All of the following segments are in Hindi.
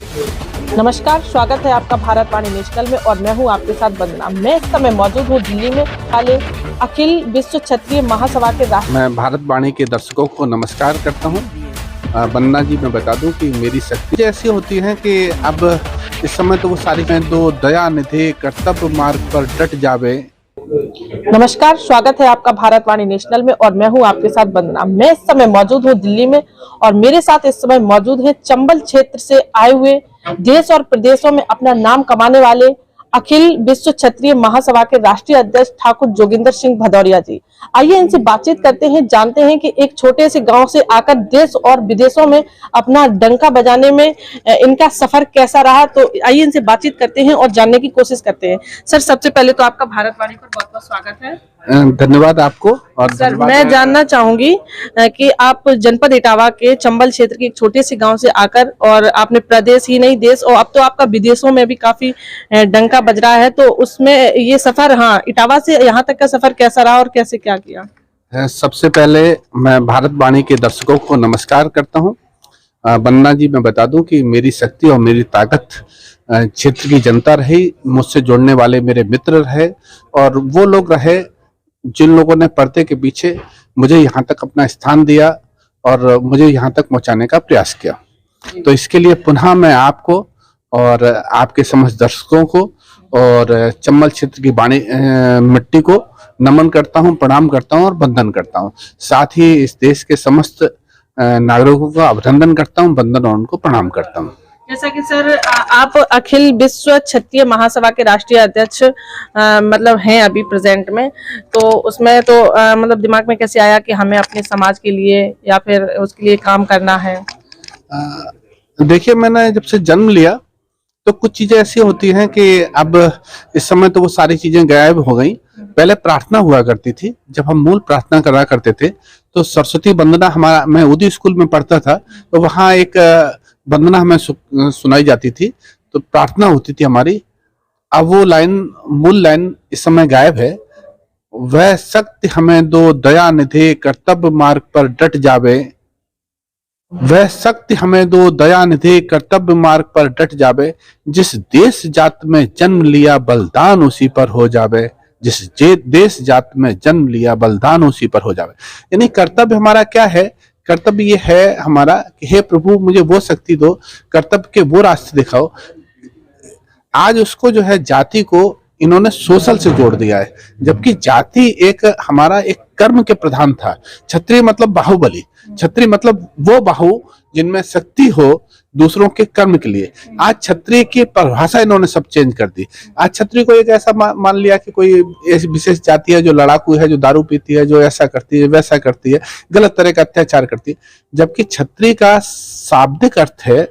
नमस्कार, स्वागत है आपका भारतवाणी नेशनल में और मैं हूं आपके साथ वंदना। मैं इस समय मौजूद हूं दिल्ली में वाले अखिल विश्व क्षत्रिय महासभा के मैं भारतवाणी के दर्शकों को नमस्कार करता हूं। वंदना जी, मैं बता दूं कि मेरी शक्ति ऐसी होती है कि अब इस समय तो वो सारी दो दया निधि कर्तव्य मार्ग पर डट जावे। नमस्कार, स्वागत है आपका भारतवाणी नेशनल में और मैं हूं आपके साथ वंदना। मैं इस समय मौजूद हूं दिल्ली में और मेरे साथ इस समय मौजूद है चंबल क्षेत्र से आए हुए देश और प्रदेशों में अपना नाम कमाने वाले अखिल विश्व क्षत्रिय महासभा के राष्ट्रीय अध्यक्ष ठाकुर जोगिंदर सिंह भदौरिया जी। आइए इनसे बातचीत करते हैं, जानते हैं कि एक छोटे से गांव से आकर देश और विदेशों में अपना डंका बजाने में इनका सफर कैसा रहा। तो आइए इनसे बातचीत करते हैं और जानने की कोशिश करते हैं। सर, सबसे पहले तो आपका भारतवाणी पर बहुत बहुत स्वागत है। धन्यवाद आपको। और सर, मैं जानना चाहूंगी कि आप जनपद इटावा के चंबल क्षेत्र के एक छोटे से गांव से आकर और आपने प्रदेश ही नहीं देश और अब तो आपका विदेशों में भी काफी डंका बज रहा है, तो उसमें ये सफर, हाँ, इटावा से यहाँ तक का सफर कैसा रहा और कैसे क्या किया? सबसे पहले मैं भारतवाणी के दर्शकों को नमस्कार करता हूं। वंदना जी, मैं बता दूं कि मेरी शक्ति और मेरी ताकत क्षेत्र की जनता रही, मुझसे जुड़ने वाले मेरे मित्र रहे और वो लोग रहे जिन लोगों ने पर्दे के पीछे मुझे यहाँ तक अपना स्थान दिया और मुझे यहाँ तक पहुँचाने का प्रयास किया। तो इसके लिए पुनः मैं आपको और आपके समस्त दर्शकों को और चंबल क्षेत्र की मिट्टी को नमन करता हूँ, प्रणाम करता हूँ और वंदन करता हूँ। साथ ही इस देश के समस्त नागरिकों का अभिनंदन करता हूँ, वंदन और उनको प्रणाम करता हूँ। जैसा कि सर, आप अखिल विश्व क्षत्रिय महासभा के राष्ट्रीय अध्यक्ष मतलब हैं अभी प्रेजेंट में, तो उसमें तो मतलब दिमाग में कैसे आया कि हमें अपने समाज के लिए या फिर उसके लिए काम करना है? देखिए, मैंने जब से जन्म लिया तो कुछ चीजें ऐसी होती हैं कि अब इस समय तो वो सारी चीजें गायब हो गई। पहले प्रार्थना हुआ करती थी, जब हम मूल प्रार्थना करा करते थे तो सरस्वती वंदना हमारा, मैं उदी स्कूल में पढ़ता था तो वहाँ एक वंदना हमें सुनाई जाती थी, तो प्रार्थना होती थी हमारी। अब वो लाइन, मूल लाइन इस समय गायब है। वह शक्ति हमें दो दया निधि कर्तव्य मार्ग पर डट जावे। वह शक्ति हमें दो दया निधि कर्तव्य मार्ग पर डट जावे। जिस देश जात में जन्म लिया बलिदान उसी पर हो जावे। जिस देश जात में जन्म लिया बलिदान उसी पर हो जावे। यानी कर्तव्य हमारा क्या है? कर्तव्य ये है हमारा कि हे प्रभु, मुझे वो शक्ति दो, कर्तव्य के वो रास्ते दिखाओ। आज उसको जो है जाति को इन्होंने सोशल से जोड़ दिया है, जबकि जाति एक हमारा एक कर्म के प्रधान था। क्षत्रिय मतलब बाहुबली, क्षत्रिय मतलब वो बाहु जिनमें शक्ति हो दूसरों के कर्म के लिए। आज क्षत्रिय की परिभाषा इन्होंने सब चेंज कर दी। आज क्षत्रिय को एक ऐसा मान लिया कि कोई ऐसी विशेष जाति है जो लड़ाकू है, जो दारू पीती है, जो ऐसा करती है, वैसा करती है, गलत तरह का अत्याचार करती है। जबकि क्षत्रिय का शाब्दिक अर्थ है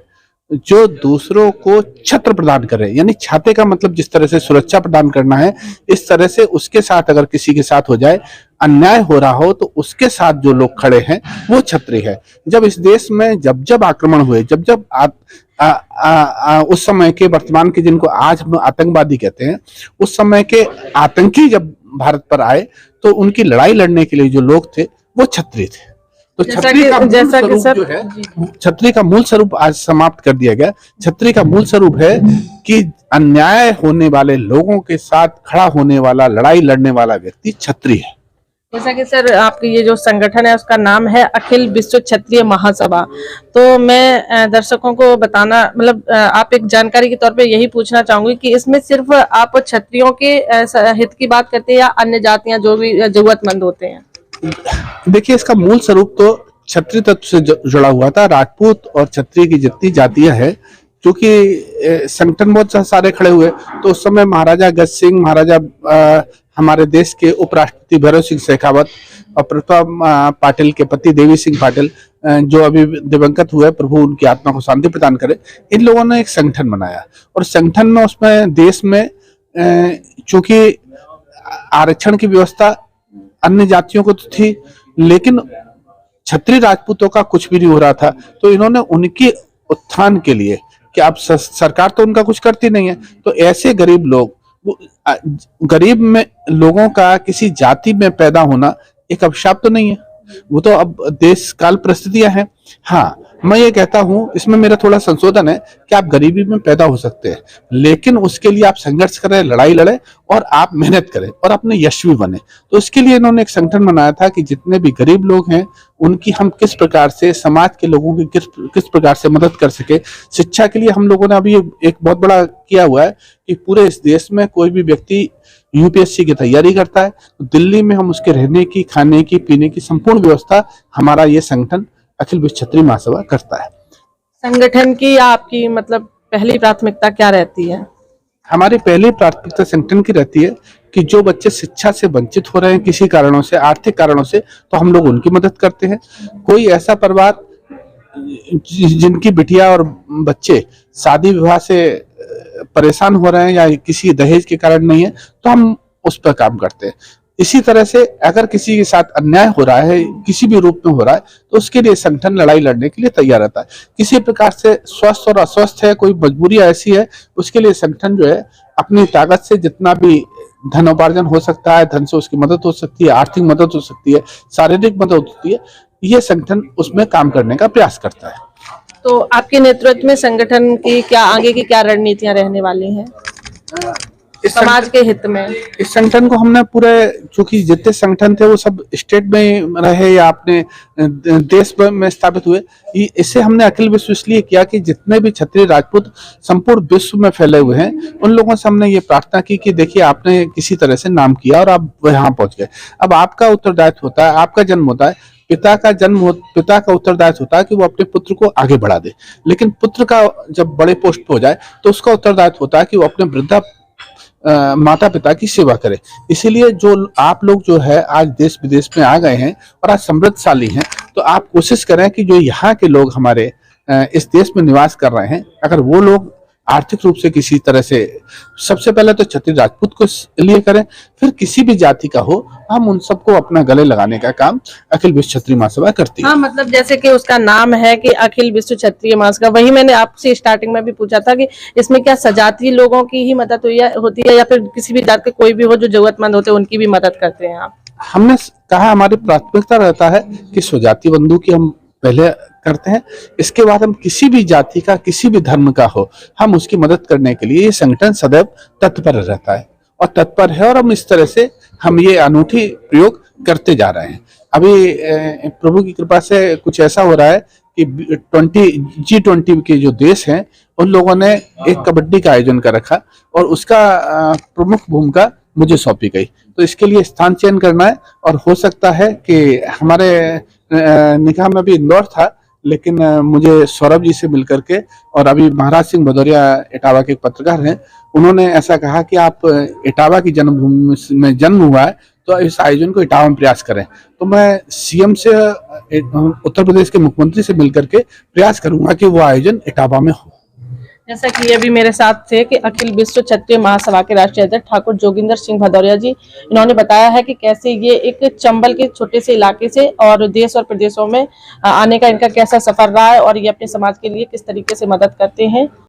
जो दूसरों को छत्र प्रदान करे, यानी छाते का मतलब जिस तरह से सुरक्षा प्रदान करना है, इस तरह से उसके साथ अगर किसी के साथ हो जाए, अन्याय हो रहा हो तो उसके साथ जो लोग खड़े हैं वो क्षत्रिय है। जब इस देश में जब आक्रमण हुए, जब उस समय के, वर्तमान के जिनको आज हम आतंकवादी कहते हैं, उस समय के आतंकी जब भारत पर आए तो उनकी लड़ाई लड़ने के लिए जो लोग थे वो क्षत्रिय थे। तो क्षत्रिय का मूल स्वरूप जो है, क्षत्रिय का मूल स्वरूप आज समाप्त कर दिया गया। क्षत्रिय का मूल स्वरूप है कि अन्याय होने वाले लोगों के साथ खड़ा होने वाला, लड़ाई लड़ने वाला व्यक्ति क्षत्रिय है। जैसा कि सर, आपकी ये जो संगठन है उसका नाम है अखिल विश्व क्षत्रिय महासभा, तो मैं दर्शकों को बताना, मतलब आप एक जानकारी के तौर पे यही पूछना चाहूंगी कि इसमें सिर्फ आप क्षत्रियों के हित की बात करते हैं या अन्य जातियां जो भी जरूरतमंद होते हैं? देखिए, इसका मूल स्वरूप तो क्षत्रिय तत्व से जुड़ा हुआ था। राजपूत और क्षत्रिय की जितनी जातियां हैं, क्योंकि संगठन बहुत सारे खड़े हुए, तो उस समय महाराजा अगस्त सिंह, महाराजा हमारे देश के उपराष्ट्रपति भैरव सिंह शेखावत और प्रतिभा पाटिल के पति देवी सिंह पाटिल, जो अभी दिवंगत हुए, प्रभु उनकी आत्मा को शांति प्रदान करे, इन लोगों ने एक संगठन बनाया। और संगठन में, उसमें देश में चूंकि आरक्षण की व्यवस्था अन्य जातियों को तो थी, लेकिन क्षत्रिय राजपूतों का कुछ भी नहीं हो रहा था, तो इन्होंने उनके उत्थान के लिए, कि अब सरकार तो उनका कुछ करती नहीं है, तो ऐसे गरीब लोग, गरीब में लोगों का किसी जाति में पैदा होना एक अभिशाप तो नहीं है, वो तो अब देश काल परिस्थितियां हैं। हाँ, मैं ये कहता हूँ, इसमें मेरा थोड़ा संशोधन है कि आप गरीबी में पैदा हो सकते हैं, लेकिन उसके लिए आप संघर्ष करें, लड़ाई लड़ें और आप मेहनत करें और अपने यशस्वी बने। तो इसके लिए इन्होंने एक संगठन बनाया था कि जितने भी गरीब लोग हैं, उनकी हम किस प्रकार से, समाज के लोगों की किस प्रकार से मदद कर सके। शिक्षा के लिए हम लोगों ने अभी एक बहुत बड़ा किया हुआ है कि पूरे इस देश में कोई भी व्यक्ति यूपीएससी की तैयारी करता है, तो दिल्ली में हम उसके रहने की, खाने की, पीने की संपूर्ण व्यवस्था हमारा ये संगठन अखिल विश्व क्षत्रिय महासभा करता है। संगठन की आपकी मतलब पहली प्राथमिकता क्या रहती है? हमारी पहली प्राथमिकता संगठन की रहती है कि जो बच्चे शिक्षा से वंचित हो रहे हैं किसी कारणों से, आर्थिक कारणों से, तो हम लोग उनकी मदद करते हैं। कोई ऐसा परिवार जिनकी बिटिया और बच्चे शादी विवाह से परेशान हो रहे हैं या किसी दहेज के कारण नहीं है, तो हम उस पर काम करते हैं। इसी तरह से अगर किसी के साथ अन्याय हो रहा है, किसी भी रूप में हो रहा है, तो उसके लिए संगठन लड़ाई लड़ने के लिए तैयार रहता है। किसी प्रकार से स्वस्थ और अस्वस्थ है, कोई मजबूरी ऐसी है, उसके लिए संगठन जो है अपनी ताकत से जितना भी धन उपार्जन हो सकता है, धन से उसकी मदद हो सकती है, आर्थिक मदद हो सकती है, शारीरिक मदद होती है, ये संगठन उसमें काम करने का प्रयास करता है। तो आपके नेतृत्व में संगठन की क्या आगे की क्या रणनीतियां रहने वाली हैं समाज के हित में? इस संगठन को हमने पूरे, चूंकि जितने संगठन थे वो सब स्टेट में रहे या अपने देश में स्थापित हुए, इससे हमने अखिल विश्व इसलिए किया कि जितने भी क्षत्रिय राजपूत संपूर्ण विश्व में फैले हुए हैं, उन लोगों से हमने ये प्रार्थना की कि देखिए आपने किसी तरह से नाम किया और आप यहाँ पहुंच गए, अब आपका उत्तरदायित्व होता है, आपका जन्म होता है, पिता का उत्तरदायित्व होता है कि वो अपने पुत्र को आगे बढ़ा दे। लेकिन पुत्र का जब बड़े पोस्ट पे हो जाए तो उसका उत्तरदायित्व होता है कि वो अपने वृद्धा माता पिता की सेवा करे। इसीलिए जो आप लोग जो है आज देश विदेश में आ गए हैं और आज समृद्धशाली हैं, तो आप कोशिश करें कि जो यहाँ के लोग हमारे इस देश में निवास कर रहे हैं, अगर वो लोग आर्थिक रूप से किसी तरह से, सबसे पहले तो क्षत्रिय राजपूत को लिए करें, फिर किसी भी जाति का हो, हम उन सबको अपना गले लगाने का काम अखिल विश्व क्षत्रिय महासभा करती है। हाँ, मतलब जैसे कि उसका नाम है कि अखिल विश्व क्षत्रिय महासभा, वही मैंने आपसे स्टार्टिंग में भी पूछा था कि इसमें क्या सजातीय लोगों की ही मदद होती है या फिर किसी भी जात के कोई भी हो जो जरूरतमंद होते हैं उनकी भी मदद करते हैं आप? हमने कहा हमारी प्राथमिकता रहता है कि स्वजाति बंधु की हम पहले करते हैं, इसके बाद हम किसी भी जाति का, किसी भी धर्म का हो, हम उसकी मदद करने के लिए ये संगठन सदैव तत्पर रहता है और तत्पर है, और हम इस तरह से हम ये अनूठी प्रयोग करते जा रहे हैं। अभी प्रभु की कृपा से कुछ ऐसा हो रहा है कि G20 के जो देश हैं उन लोगों ने एक कबड्डी का आयोजन कर रखा और उसका प्रमुख भूमिका मुझे सौंपी गई। तो इसके लिए स्थान चयन करना है और हो सकता है कि हमारे निकाह में भी इंदौर था, लेकिन मुझे सौरभ जी से मिलकर के, और अभी महाराज सिंह भदौरिया इटावा के एक पत्रकार हैं, उन्होंने ऐसा कहा कि आप इटावा की जन्मभूमि में जन्म हुआ है तो इस आयोजन को इटावा में प्रयास करें। तो मैं सीएम से, उत्तर प्रदेश के मुख्यमंत्री से मिलकर के प्रयास करूंगा कि वो आयोजन इटावा में हो। जैसा कि अभी मेरे साथ थे कि अखिल विश्व क्षत्रिय महासभा के राष्ट्रीय अध्यक्ष ठाकुर जोगिंदर सिंह भदौरिया जी, इन्होंने बताया है कि कैसे ये एक चंबल के छोटे से इलाके से और देश और प्रदेशों में आने का इनका कैसा सफर रहा है और ये अपने समाज के लिए किस तरीके से मदद करते हैं।